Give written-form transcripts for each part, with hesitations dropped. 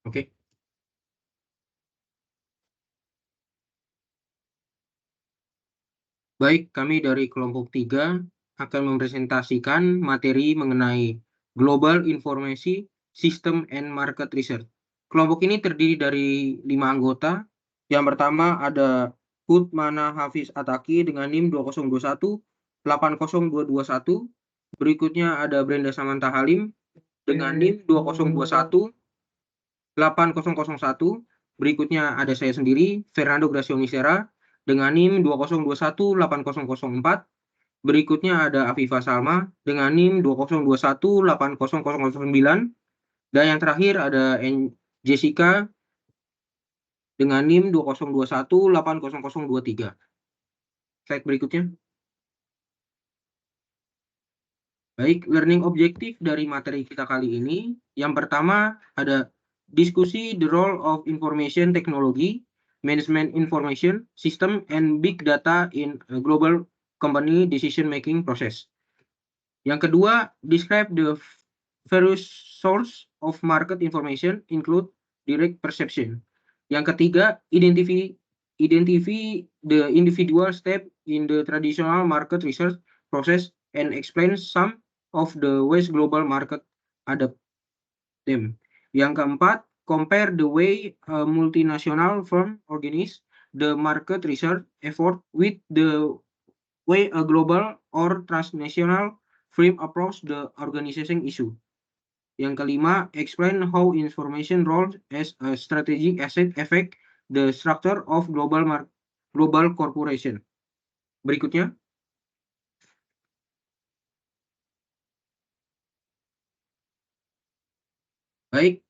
Oke. Baik, kami dari kelompok 3 akan mempresentasikan materi mengenai Global Informasi System and Market Research. Kelompok ini terdiri dari 5 anggota. Yang pertama ada Hutmana Hafiz Ataki dengan NIM 2021 80221. Berikutnya ada Brenda Samantha Halim dengan NIM 2021 8001. Berikutnya ada saya sendiri, Fernando Gracionisera, dengan NIM 2021 8004. Berikutnya ada Afifah Salma dengan NIM 2021 80009. Dan yang terakhir ada Jessica dengan NIM 2021 80023. Slide berikutnya. Baik, learning objektif dari materi kita kali ini. Yang pertama ada diskusi the role of information technology, management information system, and big data in a global company decision-making process. Yang kedua, describe the various source of market information include direct perception. Yang ketiga, identify the individual step in the traditional market research process and explain some of the ways global market adapt them. Yang keempat, compare the way a multinational firm organize the market research effort with the way a global or transnational firm approach the organization issue. Yang kelima, explain how information role as a strategic asset affect the structure of global corporation. Berikutnya. Baik,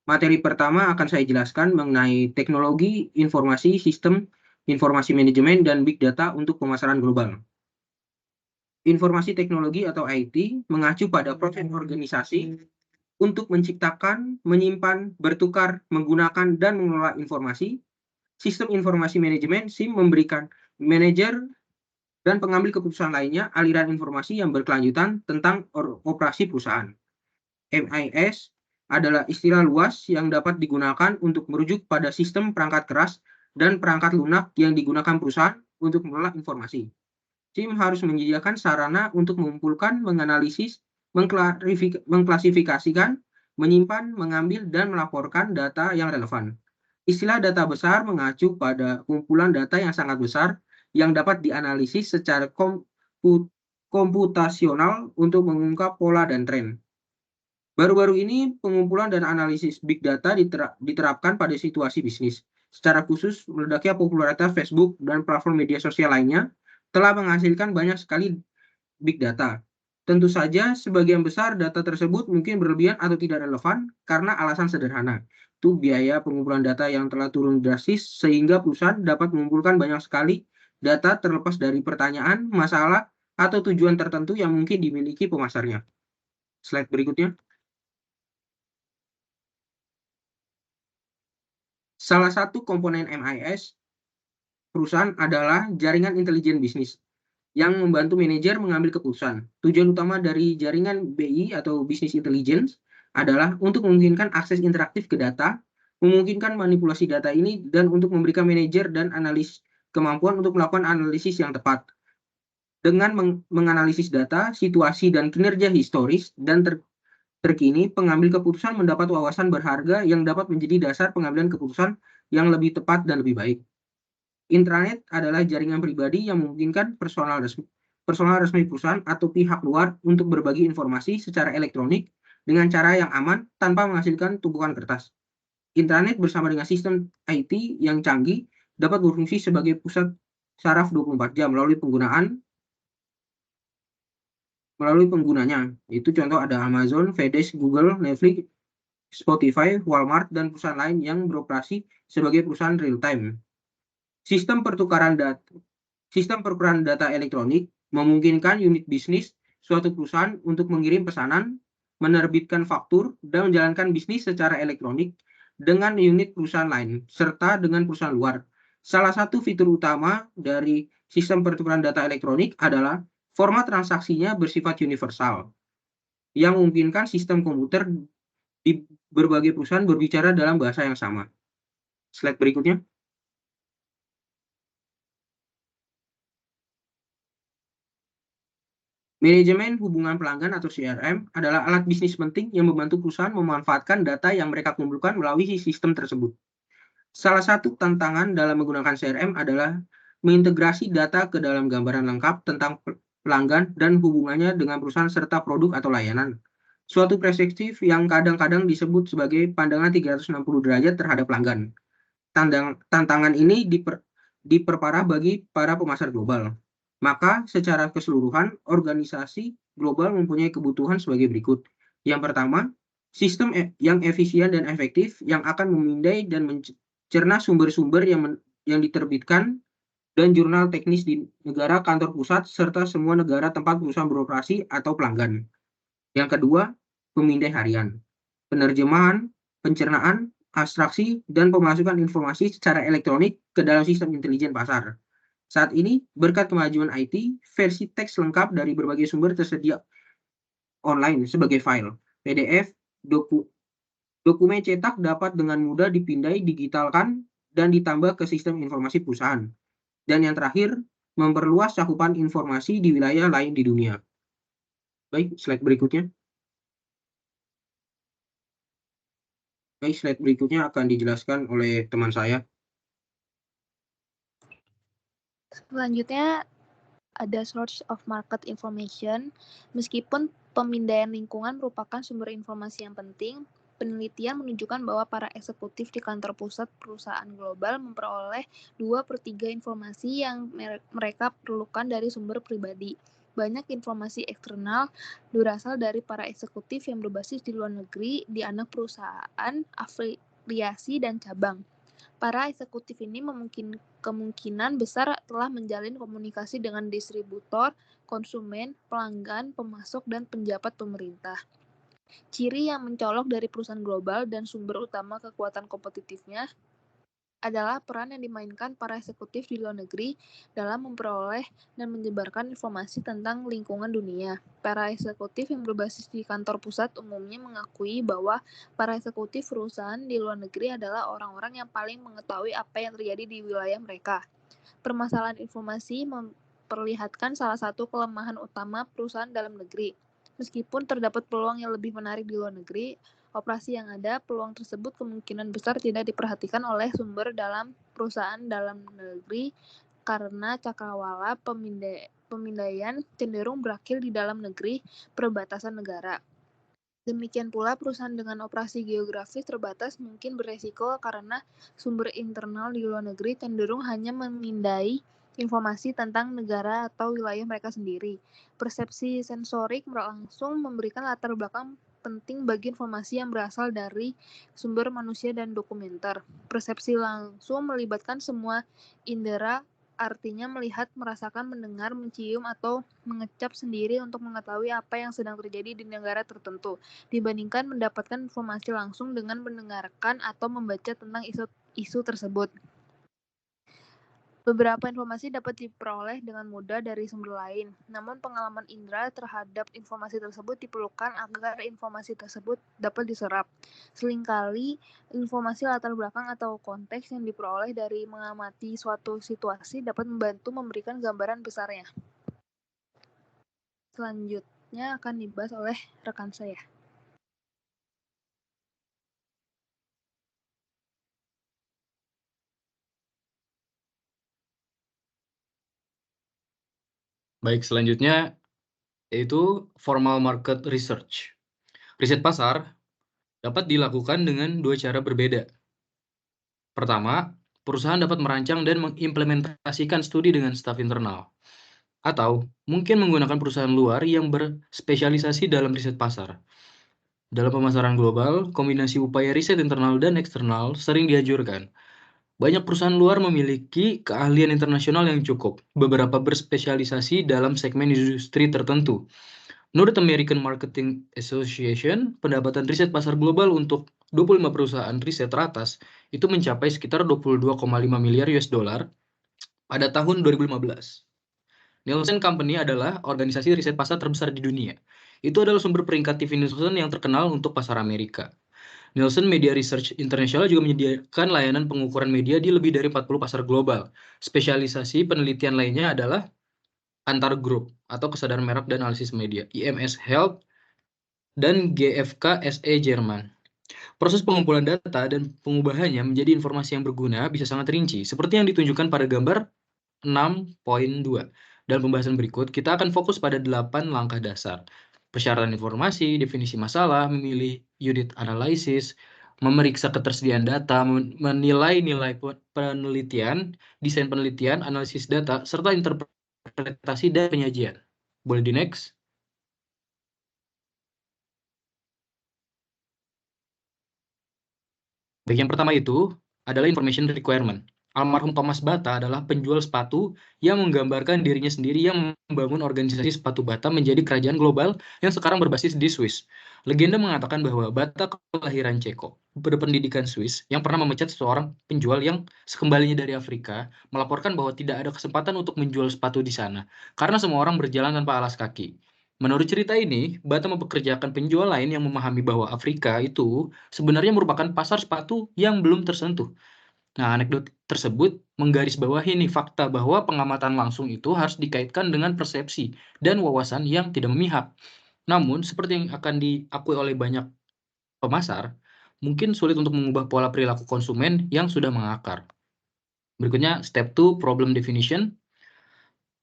materi pertama akan saya jelaskan mengenai teknologi informasi sistem informasi manajemen dan big data untuk pemasaran global. Informasi teknologi atau IT mengacu pada proses organisasi untuk menciptakan, menyimpan, bertukar, menggunakan, dan mengelola informasi. Sistem informasi manajemen SIM memberikan manajer dan pengambil keputusan lainnya aliran informasi yang berkelanjutan tentang operasi perusahaan. MIS adalah istilah luas yang dapat digunakan untuk merujuk pada sistem perangkat keras dan perangkat lunak yang digunakan perusahaan untuk mengelola informasi. SIM harus menyediakan sarana untuk mengumpulkan, menganalisis, mengklasifikasikan, menyimpan, mengambil, dan melaporkan data yang relevan. Istilah data besar mengacu pada kumpulan data yang sangat besar yang dapat dianalisis secara komputasional untuk mengungkap pola dan tren. Baru-baru ini, pengumpulan dan analisis big data diterapkan pada situasi bisnis. Secara khusus, meledaknya popularitas Facebook dan platform media sosial lainnya telah menghasilkan banyak sekali big data. Tentu saja, sebagian besar data tersebut mungkin berlebihan atau tidak relevan karena alasan sederhana. Itu biaya pengumpulan data yang telah turun drastis sehingga perusahaan dapat mengumpulkan banyak sekali data terlepas dari pertanyaan, masalah, atau tujuan tertentu yang mungkin dimiliki pemasarnya. Slide berikutnya. Salah satu komponen MIS perusahaan adalah jaringan intelijen bisnis yang membantu manajer mengambil keputusan. Tujuan utama dari jaringan BI atau Business Intelligence adalah untuk memungkinkan akses interaktif ke data, memungkinkan manipulasi data ini, dan untuk memberikan manajer dan analis kemampuan untuk melakukan analisis yang tepat. Dengan menganalisis data, situasi, dan kinerja historis dan terkini, pengambil keputusan mendapat wawasan berharga yang dapat menjadi dasar pengambilan keputusan yang lebih tepat dan lebih baik. Intranet adalah jaringan pribadi yang memungkinkan personal resmi perusahaan atau pihak luar untuk berbagi informasi secara elektronik dengan cara yang aman tanpa menghasilkan tumpukan kertas. Intranet bersama dengan sistem IT yang canggih dapat berfungsi sebagai pusat saraf 24 jam melalui penggunanya. Itu contoh ada Amazon, FedEx, Google, Netflix, Spotify, Walmart, dan perusahaan lain yang beroperasi sebagai perusahaan real time. Sistem pertukaran data elektronik memungkinkan unit bisnis suatu perusahaan untuk mengirim pesanan, menerbitkan faktur, dan menjalankan bisnis secara elektronik dengan unit perusahaan lain, serta dengan perusahaan luar. Salah satu fitur utama dari sistem pertukaran data elektronik adalah format transaksinya bersifat universal, yang memungkinkan sistem komputer di berbagai perusahaan berbicara dalam bahasa yang sama. Slide berikutnya. Manajemen hubungan pelanggan atau CRM adalah alat bisnis penting yang membantu perusahaan memanfaatkan data yang mereka kumpulkan melalui sistem tersebut. Salah satu tantangan dalam menggunakan CRM adalah mengintegrasi data ke dalam gambaran lengkap tentang pelanggan dan hubungannya dengan perusahaan serta produk atau layanan. Suatu perspektif yang kadang-kadang disebut sebagai pandangan 360 derajat terhadap pelanggan. Tantangan ini diperparah bagi para pemasar global. Maka secara keseluruhan, organisasi global mempunyai kebutuhan sebagai berikut. Yang pertama, sistem yang efisien dan efektif yang akan memindai dan mencerna sumber-sumber yang diterbitkan dan jurnal teknis di negara kantor pusat serta semua negara tempat perusahaan beroperasi atau pelanggan. Yang kedua, pemindai harian, penerjemahan, pencernaan, abstraksi, dan pemasukan informasi secara elektronik ke dalam sistem intelijen pasar. Saat ini, berkat kemajuan IT, versi teks lengkap dari berbagai sumber tersedia online sebagai file, PDF, dokumen cetak dapat dengan mudah dipindai, digitalkan, dan ditambah ke sistem informasi perusahaan. Dan yang terakhir, memperluas cakupan informasi di wilayah lain di dunia. Baik, slide berikutnya. Baik, slide berikutnya akan dijelaskan oleh teman saya. Selanjutnya ada source of market information. Meskipun pemindaian lingkungan merupakan sumber informasi yang penting, penelitian menunjukkan bahwa para eksekutif di kantor pusat perusahaan global memperoleh 2/3 informasi yang mereka perlukan dari sumber pribadi. Banyak informasi eksternal berasal dari para eksekutif yang berbasis di luar negeri, di anak perusahaan, afiliasi, dan cabang. Para eksekutif ini kemungkinan besar telah menjalin komunikasi dengan distributor, konsumen, pelanggan, pemasok, dan penjabat pemerintah. Ciri yang mencolok dari perusahaan global dan sumber utama kekuatan kompetitifnya adalah peran yang dimainkan para eksekutif di luar negeri dalam memperoleh dan menyebarkan informasi tentang lingkungan dunia. Para eksekutif yang berbasis di kantor pusat umumnya mengakui bahwa para eksekutif perusahaan di luar negeri adalah orang-orang yang paling mengetahui apa yang terjadi di wilayah mereka. Permasalahan informasi memperlihatkan salah satu kelemahan utama perusahaan dalam negeri. Meskipun terdapat peluang yang lebih menarik di luar negeri, operasi yang ada, peluang tersebut kemungkinan besar tidak diperhatikan oleh sumber dalam perusahaan dalam negeri karena cakrawala pemindaian cenderung berakhir di dalam negeri perbatasan negara. Demikian pula perusahaan dengan operasi geografis terbatas mungkin beresiko karena sumber internal di luar negeri cenderung hanya memindai informasi tentang negara atau wilayah mereka sendiri. Persepsi sensorik langsung memberikan latar belakang penting bagi informasi yang berasal dari sumber manusia dan dokumenter. Persepsi langsung melibatkan semua indera, artinya melihat, merasakan, mendengar, mencium, atau mengecap sendiri untuk mengetahui apa yang sedang terjadi di negara tertentu, dibandingkan mendapatkan informasi langsung dengan mendengarkan atau membaca tentang isu tersebut. Beberapa informasi dapat diperoleh dengan mudah dari sumber lain, namun pengalaman indera terhadap informasi tersebut diperlukan agar informasi tersebut dapat diserap. Seringkali, informasi latar belakang atau konteks yang diperoleh dari mengamati suatu situasi dapat membantu memberikan gambaran besarnya. Selanjutnya akan dibahas oleh rekan saya. Baik, selanjutnya yaitu formal market research. Riset pasar dapat dilakukan dengan dua cara berbeda. Pertama, perusahaan dapat merancang dan mengimplementasikan studi dengan staf internal. Atau mungkin menggunakan perusahaan luar yang berspesialisasi dalam riset pasar. Dalam pemasaran global, kombinasi upaya riset internal dan eksternal sering dianjurkan. Banyak perusahaan luar memiliki keahlian internasional yang cukup, beberapa berspesialisasi dalam segmen industri tertentu. Menurut American Marketing Association, pendapatan riset pasar global untuk 25 perusahaan riset teratas itu mencapai sekitar 22,5 miliar US dollar pada tahun 2015. Nielsen Company adalah organisasi riset pasar terbesar di dunia. Itu adalah sumber peringkat TV Nielsen yang terkenal untuk pasar Amerika. Nielsen Media Research International juga menyediakan layanan pengukuran media di lebih dari 40 pasar global. Spesialisasi penelitian lainnya adalah antar grup atau kesadaran merek dan analisis media, IMS Health dan GfK SE Jerman. Proses pengumpulan data dan pengubahannya menjadi informasi yang berguna bisa sangat rinci, seperti yang ditunjukkan pada gambar 6.2. Dalam pembahasan berikut, kita akan fokus pada 8 langkah dasar. Persyaratan informasi, definisi masalah, memilih unit analisis, memeriksa ketersediaan data, menilai nilai penelitian, desain penelitian, analisis data, serta interpretasi dan penyajian. Boleh di next? Baik, yang pertama itu adalah information requirement. Almarhum Thomas Bata adalah penjual sepatu yang menggambarkan dirinya sendiri yang membangun organisasi sepatu Bata menjadi kerajaan global yang sekarang berbasis di Swiss. Legenda mengatakan bahwa Bata kelahiran Ceko, berpendidikan Swiss, yang pernah memecat seorang penjual yang sekembalinya dari Afrika, melaporkan bahwa tidak ada kesempatan untuk menjual sepatu di sana, karena semua orang berjalan tanpa alas kaki. Menurut cerita ini, Bata mempekerjakan penjual lain yang memahami bahwa Afrika itu sebenarnya merupakan pasar sepatu yang belum tersentuh. Nah, anekdot tersebut menggarisbawahi nih fakta bahwa pengamatan langsung itu harus dikaitkan dengan persepsi dan wawasan yang tidak memihak. Namun, seperti yang akan diakui oleh banyak pemasar, mungkin sulit untuk mengubah pola perilaku konsumen yang sudah mengakar. Berikutnya, step 2, problem definition.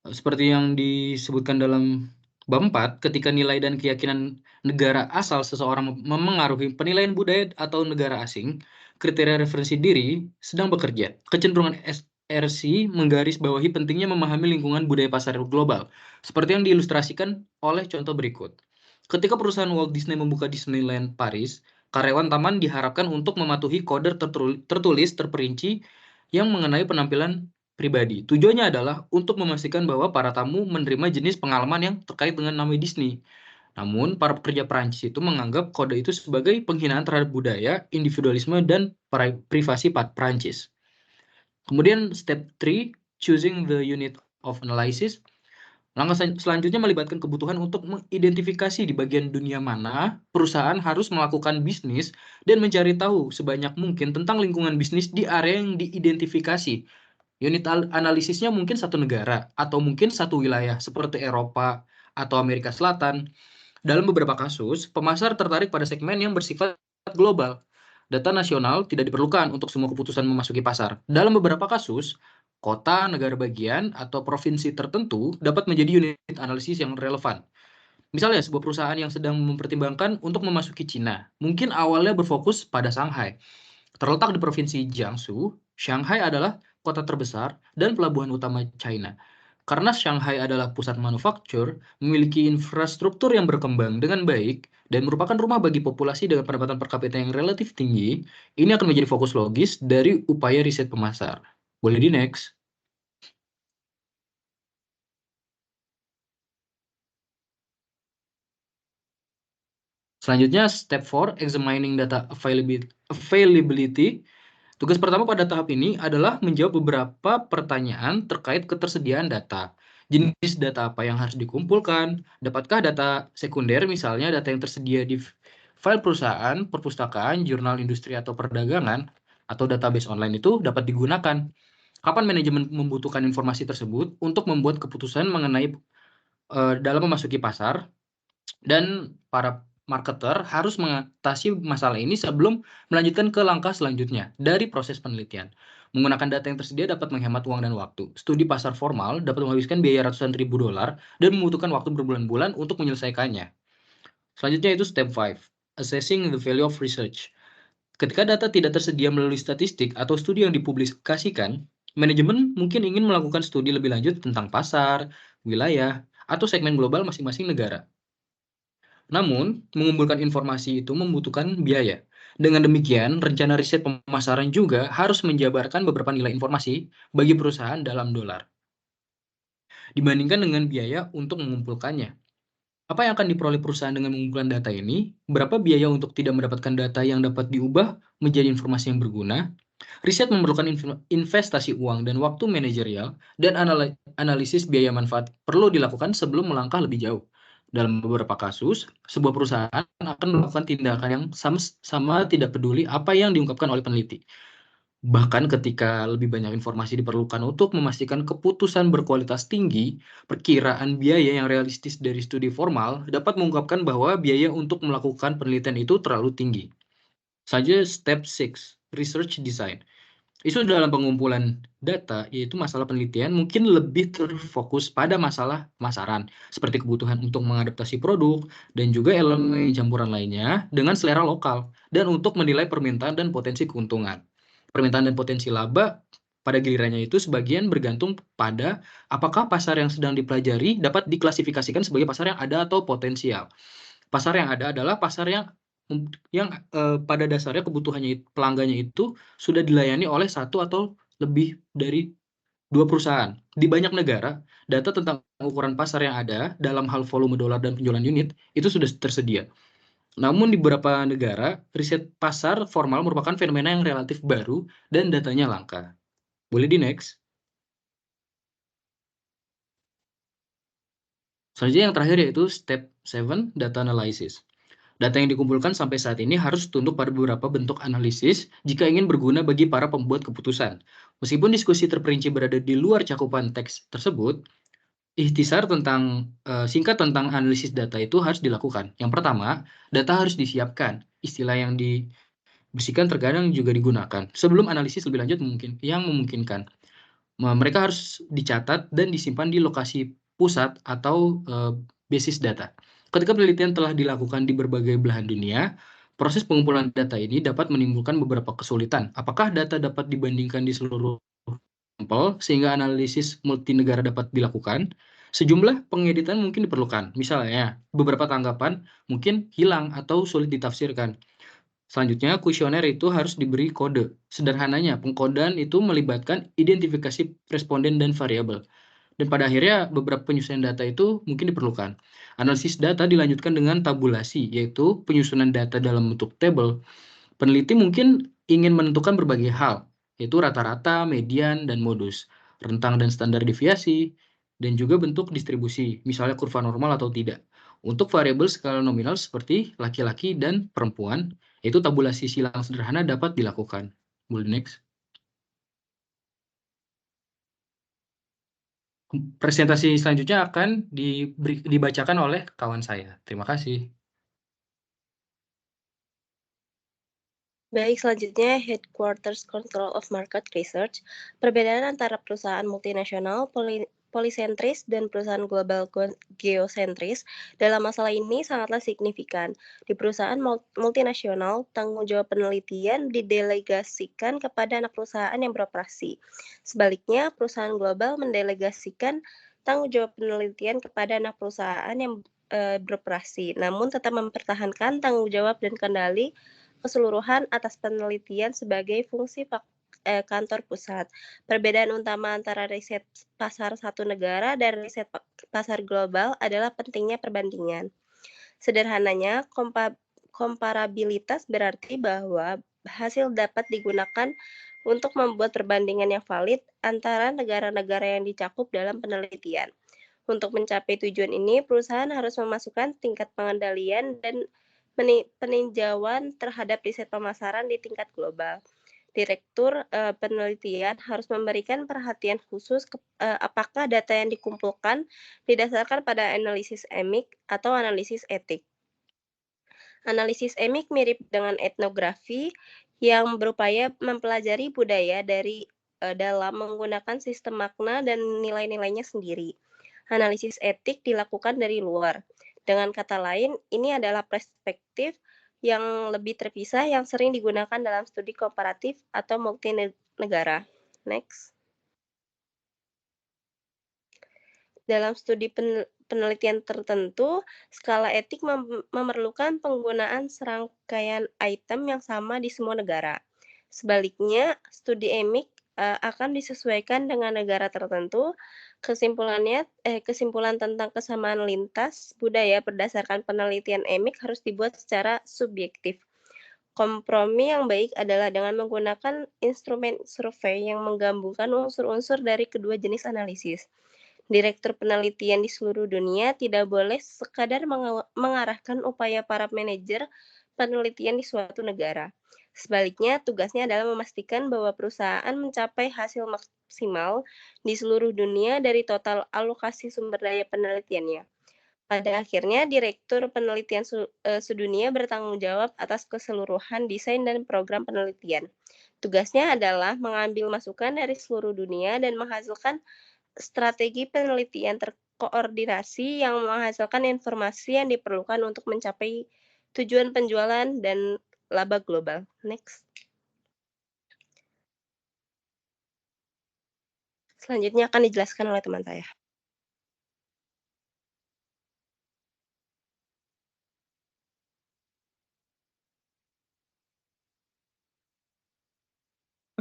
Seperti yang disebutkan dalam bab 4, ketika nilai dan keyakinan negara asal seseorang memengaruhi penilaian budaya atau negara asing, kriteria referensi diri sedang bekerja. Kecenderungan SRC menggarisbawahi pentingnya memahami lingkungan budaya pasar global, seperti yang diilustrasikan oleh contoh berikut. Ketika perusahaan Walt Disney membuka Disneyland Paris, karyawan taman diharapkan untuk mematuhi kode tertulis terperinci yang mengenai penampilan pribadi. Tujuannya adalah untuk memastikan bahwa para tamu menerima jenis pengalaman yang terkait dengan nama Disney. Namun, para pekerja Prancis itu menganggap kode itu sebagai penghinaan terhadap budaya, individualisme, dan privasi Prancis. Kemudian, step 3, choosing the unit of analysis. Langkah selanjutnya melibatkan kebutuhan untuk mengidentifikasi di bagian dunia mana perusahaan harus melakukan bisnis dan mencari tahu sebanyak mungkin tentang lingkungan bisnis di area yang diidentifikasi. Unit analisisnya mungkin satu negara atau mungkin satu wilayah seperti Eropa atau Amerika Selatan. Dalam beberapa kasus, pemasar tertarik pada segmen yang bersifat global. Data nasional tidak diperlukan untuk semua keputusan memasuki pasar. Dalam beberapa kasus, kota, negara bagian, atau provinsi tertentu dapat menjadi unit analisis yang relevan. Misalnya, sebuah perusahaan yang sedang mempertimbangkan untuk memasuki Cina, mungkin awalnya berfokus pada Shanghai. Terletak di provinsi Jiangsu, Shanghai adalah kota terbesar dan pelabuhan utama China. Karena Shanghai adalah pusat manufaktur, memiliki infrastruktur yang berkembang dengan baik, dan merupakan rumah bagi populasi dengan pendapatan per kapita yang relatif tinggi, ini akan menjadi fokus logis dari upaya riset pemasar. Boleh di next. Selanjutnya, step 4, examining data availability. Tugas pertama pada tahap ini adalah menjawab beberapa pertanyaan terkait ketersediaan data. Jenis data apa yang harus dikumpulkan? Dapatkah data sekunder, misalnya data yang tersedia di file perusahaan, perpustakaan, jurnal industri atau perdagangan, atau database online itu dapat digunakan? Kapan manajemen membutuhkan informasi tersebut untuk membuat keputusan mengenai dalam memasuki pasar? Dan para marketer harus mengatasi masalah ini sebelum melanjutkan ke langkah selanjutnya dari proses penelitian. Menggunakan data yang tersedia dapat menghemat uang dan waktu. Studi pasar formal dapat menghabiskan biaya ratusan ribu dolar dan membutuhkan waktu berbulan-bulan untuk menyelesaikannya. Selanjutnya itu step 5, assessing the value of research. Ketika data tidak tersedia melalui statistik atau studi yang dipublikasikan, manajemen mungkin ingin melakukan studi lebih lanjut tentang pasar, wilayah, atau segmen global masing-masing negara. Namun, mengumpulkan informasi itu membutuhkan biaya. Dengan demikian, rencana riset pemasaran juga harus menjabarkan beberapa nilai informasi bagi perusahaan dalam dolar, dibandingkan dengan biaya untuk mengumpulkannya. Apa yang akan diperoleh perusahaan dengan mengumpulkan data ini? Berapa biaya untuk tidak mendapatkan data yang dapat diubah menjadi informasi yang berguna? Riset memerlukan investasi uang dan waktu manajerial, dan analisis biaya manfaat perlu dilakukan sebelum melangkah lebih jauh. Dalam beberapa kasus, sebuah perusahaan akan melakukan tindakan yang sama tidak peduli apa yang diungkapkan oleh peneliti. Bahkan ketika lebih banyak informasi diperlukan untuk memastikan keputusan berkualitas tinggi, perkiraan biaya yang realistis dari studi formal dapat mengungkapkan bahwa biaya untuk melakukan penelitian itu terlalu tinggi. Saja step 6, research design. Isu dalam pengumpulan data, yaitu masalah penelitian, mungkin lebih terfokus pada masalah pemasaran, seperti kebutuhan untuk mengadaptasi produk, dan juga elemen campuran lainnya dengan selera lokal, dan untuk menilai permintaan dan potensi keuntungan. Permintaan dan potensi laba pada gilirannya itu sebagian bergantung pada apakah pasar yang sedang dipelajari dapat diklasifikasikan sebagai pasar yang ada atau potensial. Pasar yang ada adalah pasar yang pada dasarnya kebutuhannya pelanggannya itu sudah dilayani oleh satu atau lebih dari 2 perusahaan. Di banyak negara, data tentang ukuran pasar yang ada dalam hal volume dolar dan penjualan unit itu sudah tersedia. Namun di beberapa negara, riset pasar formal merupakan fenomena yang relatif baru dan datanya langka. Boleh di next? Selanjutnya yang terakhir yaitu step 7, data analysis. Data yang dikumpulkan sampai saat ini harus tunduk pada beberapa bentuk analisis jika ingin berguna bagi para pembuat keputusan. Meskipun diskusi terperinci berada di luar cakupan teks tersebut, ikhtisar singkat tentang analisis data itu harus dilakukan. Yang pertama, data harus disiapkan. Istilah yang dibersihkan terkadang juga digunakan. Sebelum analisis lebih lanjut yang memungkinkan. Mereka harus dicatat dan disimpan di lokasi pusat atau basis data. Ketika penelitian telah dilakukan di berbagai belahan dunia, proses pengumpulan data ini dapat menimbulkan beberapa kesulitan. Apakah data dapat dibandingkan di seluruh sampel sehingga analisis multinegara dapat dilakukan? Sejumlah pengeditan mungkin diperlukan. Misalnya, beberapa tanggapan mungkin hilang atau sulit ditafsirkan. Selanjutnya, kuesioner itu harus diberi kode. Sederhananya, pengkodean itu melibatkan identifikasi responden dan variabel. Dan pada akhirnya, beberapa penyusunan data itu mungkin diperlukan. Analisis data dilanjutkan dengan tabulasi, yaitu penyusunan data dalam bentuk tabel. Peneliti mungkin ingin menentukan berbagai hal, yaitu rata-rata, median, dan modus, rentang dan standar deviasi, dan juga bentuk distribusi, misalnya kurva normal atau tidak. Untuk variabel skala nominal seperti laki-laki dan perempuan, yaitu tabulasi silang sederhana dapat dilakukan. Boleh next. Presentasi selanjutnya akan dibacakan oleh kawan saya. Terima kasih. Baik, selanjutnya Headquarters Control of Market Research. Perbedaan antara perusahaan multinasional, polisentris, dan perusahaan global geosentris dalam masalah ini sangatlah signifikan. Di perusahaan multinasional, tanggung jawab penelitian didelegasikan kepada anak perusahaan yang beroperasi. Sebaliknya, perusahaan global mendelegasikan tanggung jawab penelitian kepada anak perusahaan yang beroperasi, namun tetap mempertahankan tanggung jawab dan kendali keseluruhan atas penelitian sebagai fungsi kantor pusat. Perbedaan utama antara riset pasar satu negara dan riset pasar global adalah pentingnya perbandingan. Sederhananya, komparabilitas berarti bahwa hasil dapat digunakan untuk membuat perbandingan yang valid antara negara-negara yang dicakup dalam penelitian. Untuk mencapai tujuan ini, perusahaan harus memasukkan tingkat pengendalian dan peninjauan terhadap riset pemasaran di tingkat global. Direktur penelitian harus memberikan perhatian khusus apakah data yang dikumpulkan didasarkan pada analisis emik atau analisis etik. Analisis emik mirip dengan etnografi yang berupaya mempelajari budaya dari dalam menggunakan sistem makna dan nilai-nilainya sendiri. Analisis etik dilakukan dari luar. Dengan kata lain, ini adalah perspektif yang lebih terpisah yang sering digunakan dalam studi komparatif atau multinegara. Next. Dalam studi penelitian tertentu, skala etik memerlukan penggunaan serangkaian item yang sama di semua negara. Sebaliknya, studi emik akan disesuaikan dengan negara tertentu. Kesimpulan tentang kesamaan lintas budaya berdasarkan penelitian emik harus dibuat secara subjektif. Kompromi yang baik adalah dengan menggunakan instrumen survei yang menggabungkan unsur-unsur dari kedua jenis analisis. Direktur penelitian di seluruh dunia tidak boleh sekadar mengarahkan upaya para manajer penelitian di suatu negara. Sebaliknya, tugasnya adalah memastikan bahwa perusahaan mencapai hasil maksimal di seluruh dunia dari total alokasi sumber daya penelitiannya. Pada akhirnya, Direktur Penelitian Sedunia bertanggung jawab atas keseluruhan desain dan program penelitian. Tugasnya adalah mengambil masukan dari seluruh dunia dan menghasilkan strategi penelitian terkoordinasi yang menghasilkan informasi yang diperlukan untuk mencapai tujuan penjualan dan laba global. Next. Selanjutnya akan dijelaskan oleh teman saya.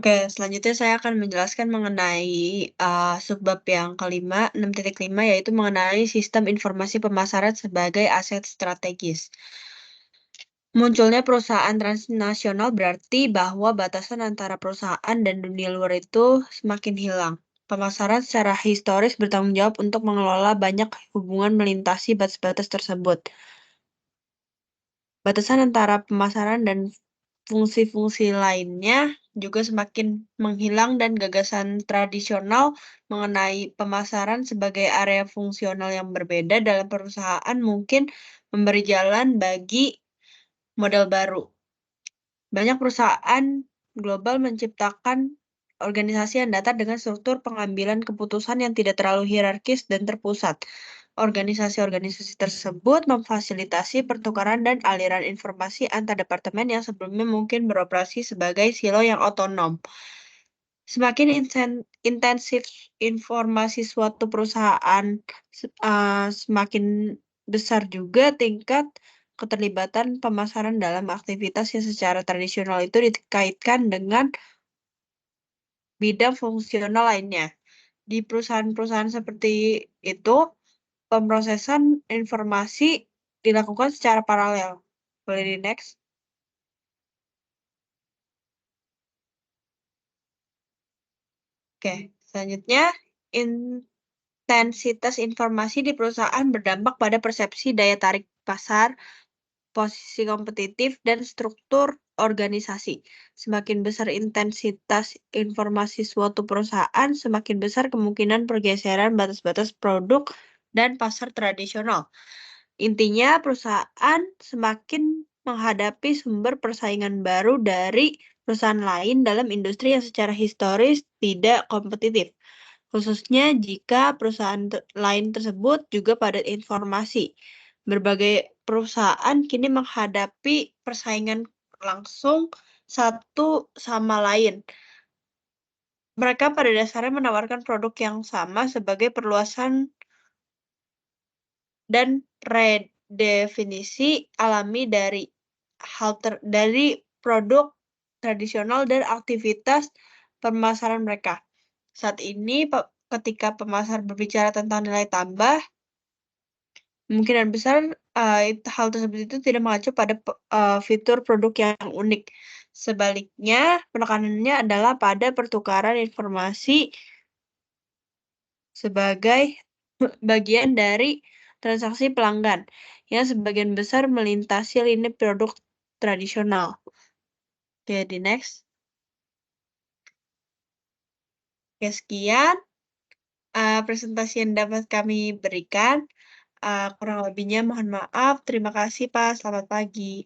Oke, selanjutnya saya akan menjelaskan mengenai subbab yang kelima, 6.5, yaitu mengenai sistem informasi pemasaran sebagai aset strategis. Munculnya perusahaan transnasional berarti bahwa batasan antara perusahaan dan dunia luar itu semakin hilang. Pemasaran secara historis bertanggung jawab untuk mengelola banyak hubungan melintasi batas-batas tersebut. Batasan antara pemasaran dan fungsi-fungsi lainnya juga semakin menghilang dan gagasan tradisional mengenai pemasaran sebagai area fungsional yang berbeda dalam perusahaan mungkin memberi jalan bagi model baru. Banyak perusahaan global menciptakan organisasi yang datar dengan struktur pengambilan keputusan yang tidak terlalu hierarkis dan terpusat. Organisasi-organisasi tersebut memfasilitasi pertukaran dan aliran informasi antar departemen yang sebelumnya mungkin beroperasi sebagai silo yang otonom. Semakin intensif informasi suatu perusahaan, semakin besar juga tingkat keterlibatan pemasaran dalam aktivitas yang secara tradisional itu dikaitkan dengan bidang fungsional lainnya. Di perusahaan-perusahaan seperti itu, pemrosesan informasi dilakukan secara paralel. Boleh di next? Oke, selanjutnya intensitas informasi di perusahaan berdampak pada persepsi daya tarik pasar, posisi kompetitif, dan struktur organisasi. Semakin besar intensitas informasi suatu perusahaan, semakin besar kemungkinan pergeseran batas-batas produk dan pasar tradisional. Intinya, perusahaan semakin menghadapi sumber persaingan baru dari perusahaan lain dalam industri yang secara historis tidak kompetitif, khususnya jika perusahaan lain tersebut juga padat informasi. Berbagai perusahaan kini menghadapi persaingan langsung satu sama lain. Mereka pada dasarnya menawarkan produk yang sama sebagai perluasan dan redefinisi alami dari produk tradisional dan aktivitas pemasaran mereka. Saat ini, ketika pemasar berbicara tentang nilai tambah, kemungkinan besar hal tersebut itu tidak mengacu pada fitur produk yang unik. Sebaliknya, penekanannya adalah pada pertukaran informasi sebagai bagian dari transaksi pelanggan yang sebagian besar melintasi lini produk tradisional. Oke, di next. Oke, sekian presentasi yang dapat kami berikan. Kurang lebihnya mohon maaf. Terima kasih, Pak. Selamat pagi.